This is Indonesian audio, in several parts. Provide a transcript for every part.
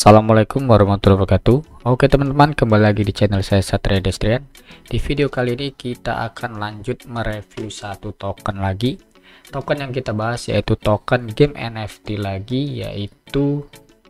Assalamualaikum warahmatullahi wabarakatuh. Oke teman-teman, kembali lagi di channel saya Satria Destrian. Di video kali ini kita akan lanjut mereview satu token lagi. Token yang kita bahas yaitu token game NFT lagi, yaitu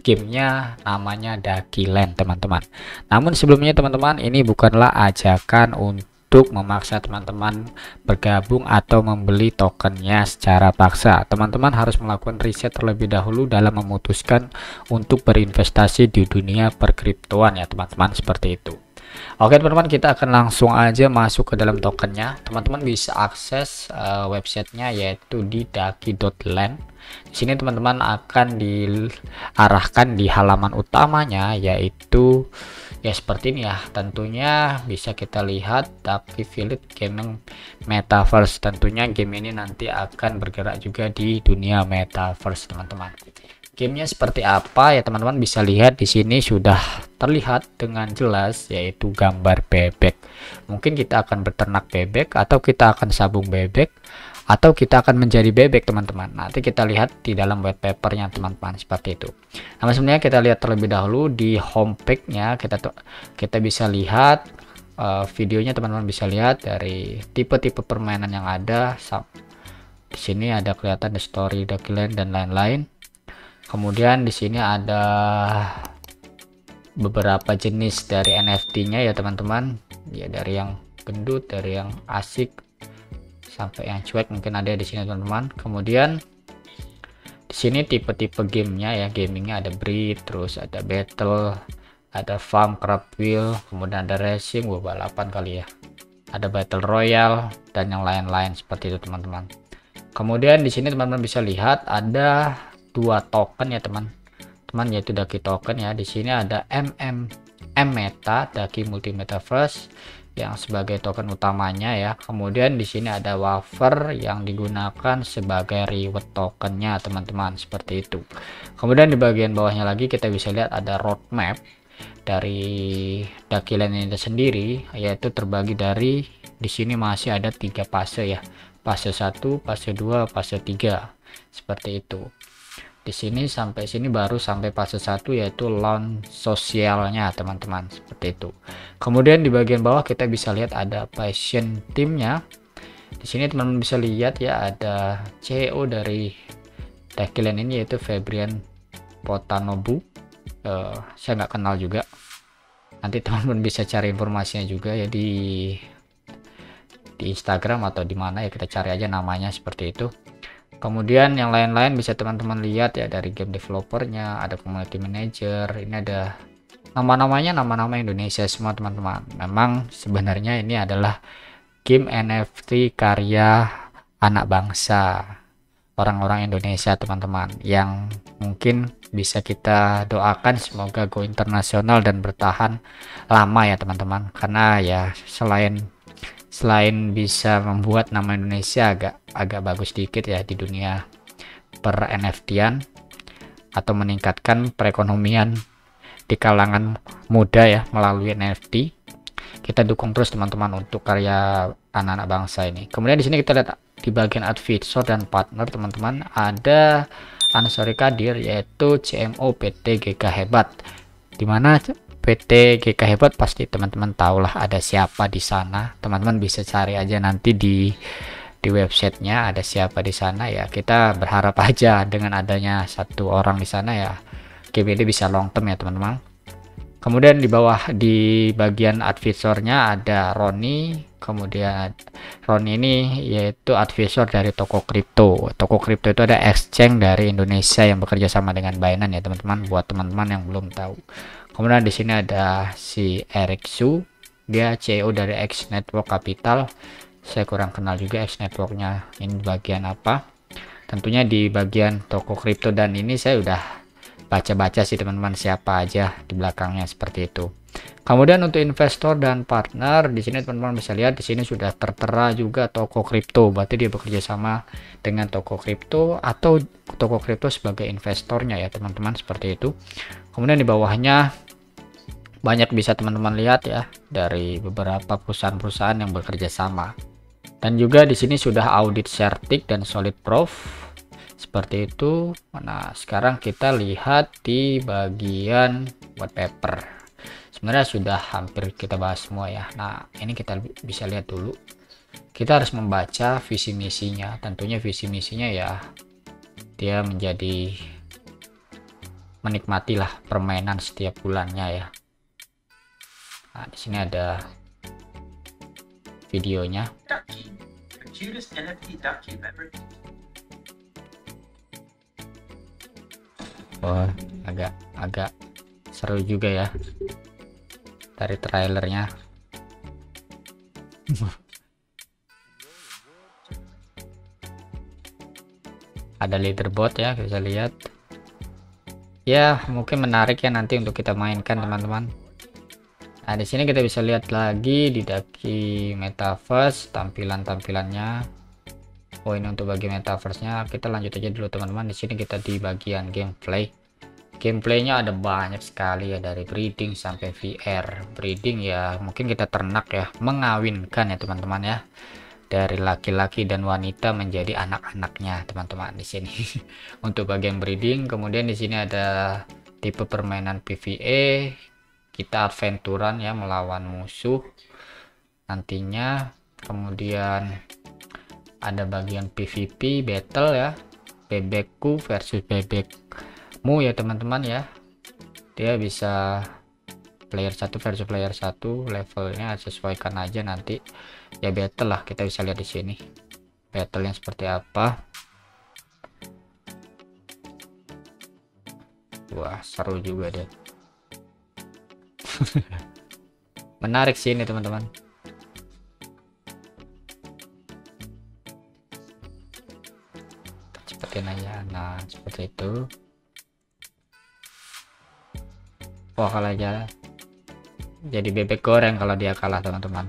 gamenya namanya Dakiland teman-teman. Namun sebelumnya teman-teman, ini bukanlah ajakan untuk memaksa teman-teman bergabung atau membeli tokennya secara paksa. Teman-teman harus melakukan riset terlebih dahulu dalam memutuskan untuk berinvestasi di dunia perkriptoan ya teman-teman, seperti itu. Oke teman-teman, kita akan langsung aja masuk ke dalam tokennya. Teman-teman bisa akses websitenya yaitu di daki.land. Di sini teman-teman akan diarahkan di halaman utamanya, yaitu ya seperti ini ya. Tentunya bisa kita lihat Daki Village Gaming Metaverse. Tentunya game ini nanti akan bergerak juga di dunia Metaverse teman-teman. Gamenya seperti apa ya teman-teman, bisa lihat di sini sudah terlihat dengan jelas yaitu gambar bebek. Mungkin kita akan beternak bebek, atau kita akan sabung bebek, atau kita akan menjadi bebek teman-teman. Nanti kita lihat di dalam white papernya teman-teman, seperti itu. Nah sebenarnya kita lihat terlebih dahulu di homepage-nya, kita bisa lihat videonya. Teman-teman bisa lihat dari tipe-tipe permainan yang ada. Di sini ada kelihatan the story, Dakiland dan lain-lain. Kemudian di sini ada beberapa jenis dari NFT-nya ya teman-teman. Ya dari yang gendut, dari yang asik sampai yang cuek mungkin ada di sini teman-teman. Kemudian di sini tipe-tipe gamenya ya, gamingnya ada breed, terus ada battle, ada farm, crab wheel, kemudian ada racing, balapan kali ya, ada battle royale dan yang lain-lain seperti itu teman-teman. Kemudian di sini teman-teman bisa lihat ada dua token ya teman-teman, yaitu Daki token ya. Di sini ada Meta Daki Multi Metaverse yang sebagai token utamanya ya. Kemudian di sini ada wafer yang digunakan sebagai reward tokennya teman-teman, seperti itu. Kemudian di bagian bawahnya lagi kita bisa lihat ada roadmap dari Dakiland ini sendiri, yaitu terbagi dari, di sini masih ada 3 fase ya, fase 1, fase 2, fase 3, seperti itu. Di sini sampai sini baru sampai fase 1 yaitu launch sosialnya teman-teman, seperti itu. Kemudian di bagian bawah kita bisa lihat ada passion timnya. Di sini teman-teman bisa lihat ya, ada CEO dari Dakiland ini yaitu Febrian Potanobu. Saya nggak kenal juga, nanti teman-teman bisa cari informasinya juga ya di Instagram atau di mana ya, kita cari aja namanya, seperti itu. Kemudian yang lain-lain bisa teman-teman lihat ya, dari game developernya, ada community manager, ini ada nama-namanya, nama-nama Indonesia semua teman-teman. Memang sebenarnya ini adalah game NFT karya anak bangsa, orang-orang Indonesia teman-teman, yang mungkin bisa kita doakan semoga go internasional dan bertahan lama ya teman-teman. Karena ya selain bisa membuat nama Indonesia agak bagus sedikit ya di dunia per NFT-an, atau meningkatkan perekonomian di kalangan muda ya melalui NFT. Kita dukung terus teman-teman untuk karya anak-anak bangsa ini. Kemudian di sini kita lihat di bagian advisor dan partner teman-teman, ada Ansori Kadir yaitu CMO PT GK Hebat, dimana PT GK Hebat pasti teman-teman tahulah ada siapa di sana. Teman-teman bisa cari aja nanti di websitenya ada siapa di sana ya. Kita berharap aja dengan adanya satu orang di sana ya, game ini bisa long term ya teman-teman. Kemudian di bawah di bagian advisornya ada Roni. Kemudian Roni ini yaitu advisor dari toko kripto. Toko kripto itu ada exchange dari Indonesia yang bekerja sama dengan Binance ya teman-teman, buat teman-teman yang belum tahu. Kemudian di sini ada si Eric Su, dia CEO dari X Network Capital. Saya kurang kenal juga X Networknya ini bagian apa. Tentunya di bagian toko kripto, dan ini saya udah baca-baca sih teman-teman siapa aja di belakangnya, seperti itu. Kemudian untuk investor dan partner, di sini teman-teman bisa lihat di sini sudah tertera juga toko kripto, berarti dia bekerja sama dengan toko kripto atau toko kripto sebagai investornya ya teman-teman, seperti itu. Kemudian di bawahnya banyak bisa teman-teman lihat ya dari beberapa perusahaan-perusahaan yang bekerja sama. Dan juga di sini sudah audit Certik dan Solid Proof. seperti itu. Nah, sekarang kita lihat di bagian wallpaper. Sebenarnya sudah hampir kita bahas semua ya. Nah, ini kita bisa lihat dulu. Kita harus membaca visi misinya. Tentunya visi misinya ya, dia menjadi menikmatilah permainan setiap bulannya ya. Nah, di sini ada videonya. Oh, agak seru juga ya dari trailernya. Ada leaderboard ya, bisa lihat ya, mungkin menarik ya nanti untuk kita mainkan teman-teman. Nah, di sini kita bisa lihat lagi di daki metaverse tampilannya. Oh, ini untuk bagi metaverse-nya. Kita lanjut aja dulu teman-teman. Di sini kita di bagian gameplay. Gameplaynya ada banyak sekali ya, dari breeding sampai VR. Breeding ya mungkin kita ternak ya, mengawinkan ya teman-teman ya, dari laki-laki dan wanita menjadi anak-anaknya teman-teman di sini. Untuk bagian breeding, kemudian di sini ada tipe permainan PvE, kita adventuran ya, melawan musuh nantinya. Kemudian ada bagian PvP battle ya, bebekku versus bebekmu ya teman-teman ya. Dia bisa player 1 versus player 1, levelnya sesuaikan aja nanti ya. Battle lah, kita bisa lihat di sini battle yang seperti apa. Wah, seru juga deh. Menarik sih ini teman-teman. Cepetin aja. Nah, seperti itu. Wah, kalau aja jadi bebek goreng kalau dia kalah teman-teman.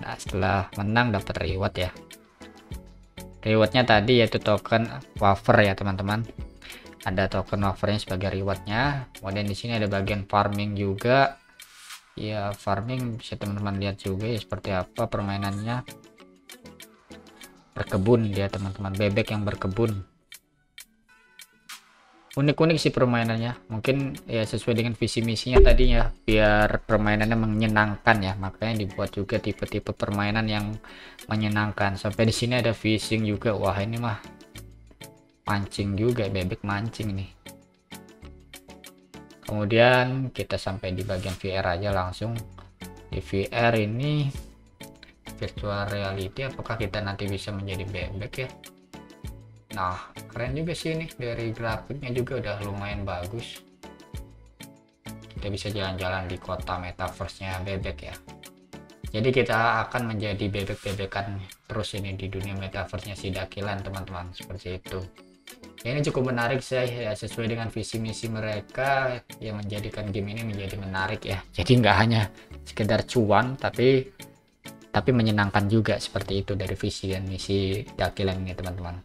Nah, setelah menang dapat reward ya. Rewardnya tadi yaitu token wafer ya teman-teman. Ada token wafernya sebagai rewardnya. Kemudian di sini ada bagian farming juga. Ya, farming bisa teman-teman lihat juga ya seperti apa permainannya. Berkebun dia teman-teman, bebek yang berkebun. Unik-unik sih permainannya, mungkin ya sesuai dengan visi misinya tadinya, biar permainannya menyenangkan ya, makanya dibuat juga tipe-tipe permainan yang menyenangkan. Sampai di sini ada fishing juga. Wah, ini mah mancing juga, bebek mancing nih. Kemudian kita sampai di bagian VR aja langsung. Di VR ini virtual reality, apakah kita nanti bisa menjadi bebek ya? Nah, keren juga sih ini, dari grafiknya juga udah lumayan bagus. Kita bisa jalan-jalan di kota metaverse-nya bebek ya. Jadi kita akan menjadi bebek-bebekan terus ini di dunia metaverse-nya si Dakilan teman-teman, seperti itu. Ya, ini cukup menarik sih ya, sesuai dengan visi misi mereka yang menjadikan game ini menjadi menarik ya. Jadi nggak hanya sekedar cuan, tapi menyenangkan juga, seperti itu dari visi dan misi Dakilan ini teman-teman.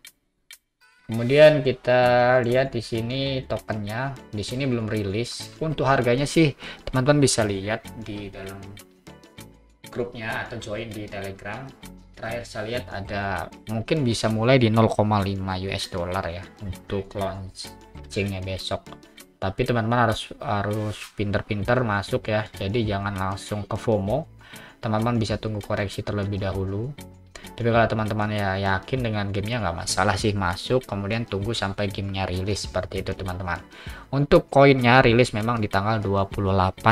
Kemudian kita lihat di sini tokennya, di sini belum rilis. Untuk harganya sih teman-teman bisa lihat di dalam grupnya atau join di Telegram. Terakhir saya lihat ada mungkin bisa mulai di 0,5 US dollar ya untuk launchingnya besok. Tapi teman-teman harus pinter-pinter masuk ya. Jadi jangan langsung ke FOMO. Teman-teman bisa tunggu koreksi terlebih dahulu. Tapi kalau teman-teman ya yakin dengan gamenya, nggak masalah sih masuk, kemudian tunggu sampai gamenya rilis, seperti itu teman-teman. Untuk koinnya rilis memang di tanggal 28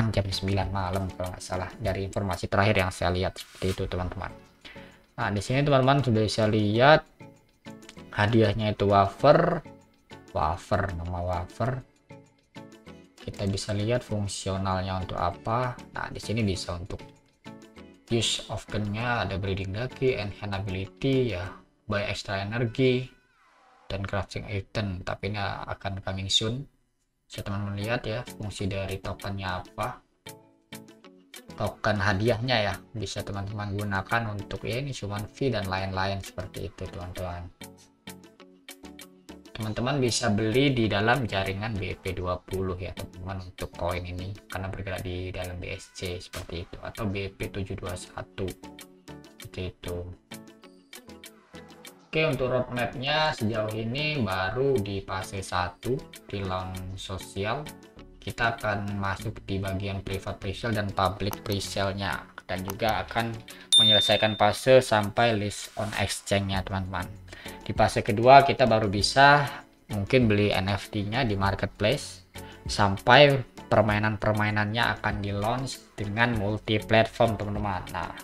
jam 9 malam kalau nggak salah, dari informasi terakhir yang saya lihat, seperti itu teman-teman. Nah, di sini teman-teman sudah bisa lihat hadiahnya itu wafer, nama wafer. Kita bisa lihat fungsionalnya untuk apa. Nah, di sini bisa untuk use of gun-nya, ada breeding daki, enhance ability ya, buy extra energy, dan crafting item. Tapi ini akan coming soon. Bisa teman-teman lihat ya fungsi dari tokennya apa, token hadiahnya ya, bisa teman-teman gunakan untuk ya ini cuman fee dan lain-lain, seperti itu teman-teman. Teman-teman bisa beli di dalam jaringan BEP20 ya teman-teman untuk koin ini, karena bergerak di dalam BSC seperti itu, atau BEP721 seperti itu. Oke, untuk roadmapnya sejauh ini baru di fase 1 di launch sosial. Kita akan masuk di bagian private presale dan public presale-nya, dan juga akan menyelesaikan fase sampai list on exchange-nya teman-teman. Di fase kedua kita baru bisa mungkin beli NFT-nya di marketplace, sampai permainan-permainannya akan di launch dengan multi platform teman-teman. Nah,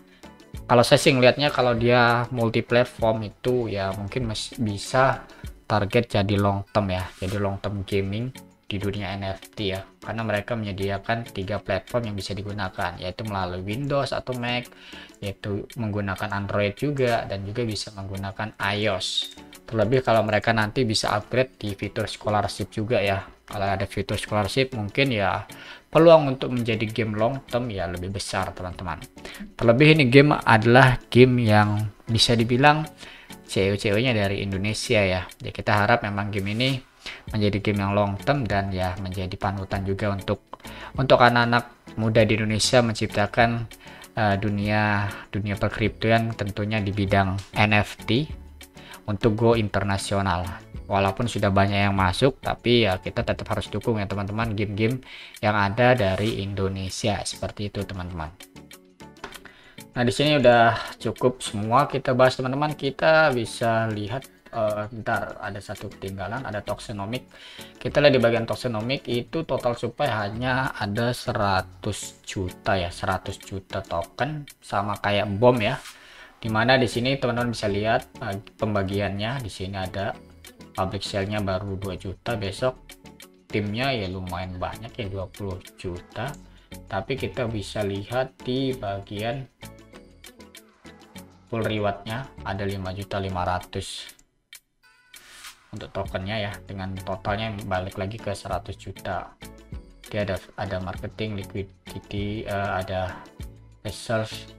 kalau saya sih ngelihatnya kalau dia multi platform itu ya mungkin bisa target jadi long term ya, jadi long term gaming di dunia NFT ya, karena mereka menyediakan 3 platform yang bisa digunakan, yaitu melalui Windows atau Mac, yaitu menggunakan Android juga, dan juga bisa menggunakan iOS. Terlebih kalau mereka nanti bisa upgrade di fitur scholarship juga ya. Kalau ada fitur scholarship mungkin ya peluang untuk menjadi game long term ya lebih besar teman-teman. Terlebih ini game adalah game yang bisa dibilang cewek-ceweknya dari Indonesia ya. Ya kita harap memang game ini menjadi game yang long term dan ya menjadi panutan juga untuk anak-anak muda di Indonesia menciptakan dunia perkriptoan, tentunya di bidang NFT untuk go internasional. Walaupun sudah banyak yang masuk, tapi ya kita tetap harus dukung ya teman-teman game-game yang ada dari Indonesia, seperti itu teman-teman. Nah, di sini udah cukup semua kita bahas teman-teman. Kita bisa lihat bentar, ada satu ketinggalan, ada tokenomic. Kita lihat di bagian tokenomic itu total supply hanya ada 100 juta ya, 100 juta token, sama kayak bom ya. Dimana di sini teman-teman bisa lihat pembagiannya. Di sini ada public sale-nya baru 2 juta, besok timnya ya lumayan banyak ya, 20 juta. Tapi kita bisa lihat di bagian full rewardnya ada 5.500.000 untuk tokennya ya, dengan totalnya balik lagi ke 100 juta. Dia ada marketing, liquidity, ada research,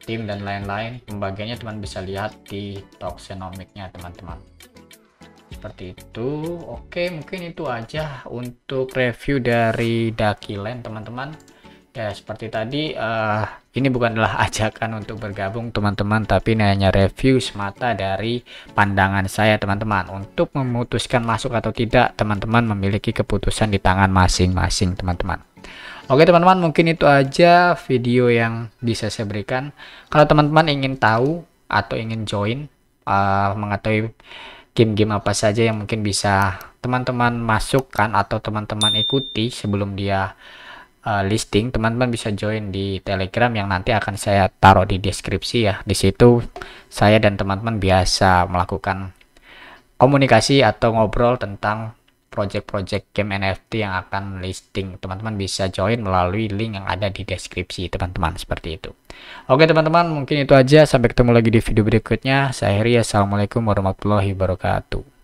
tim, dan lain-lain. Pembagiannya teman bisa lihat di tokenomic-nya teman-teman, seperti itu. Oke, mungkin itu aja untuk review dari Dakiland teman-teman ya. Seperti tadi ini bukanlah ajakan untuk bergabung teman-teman, tapi ini hanya review semata dari pandangan saya teman-teman. Untuk memutuskan masuk atau tidak, teman-teman memiliki keputusan di tangan masing-masing teman-teman. Oke teman-teman, mungkin itu aja video yang bisa saya berikan. Kalau teman-teman ingin tahu atau ingin join mengetahui game-game apa saja yang mungkin bisa teman-teman masukkan atau teman-teman ikuti sebelum dia listing, teman-teman bisa join di Telegram yang nanti akan saya taruh di deskripsi ya. Di situ saya dan teman-teman biasa melakukan komunikasi atau ngobrol tentang project-project game NFT yang akan listing. Teman-teman bisa join melalui link yang ada di deskripsi teman-teman, seperti itu. Oke teman-teman, mungkin itu aja. Sampai ketemu lagi di video berikutnya. Saya Heri, assalamualaikum warahmatullahi wabarakatuh.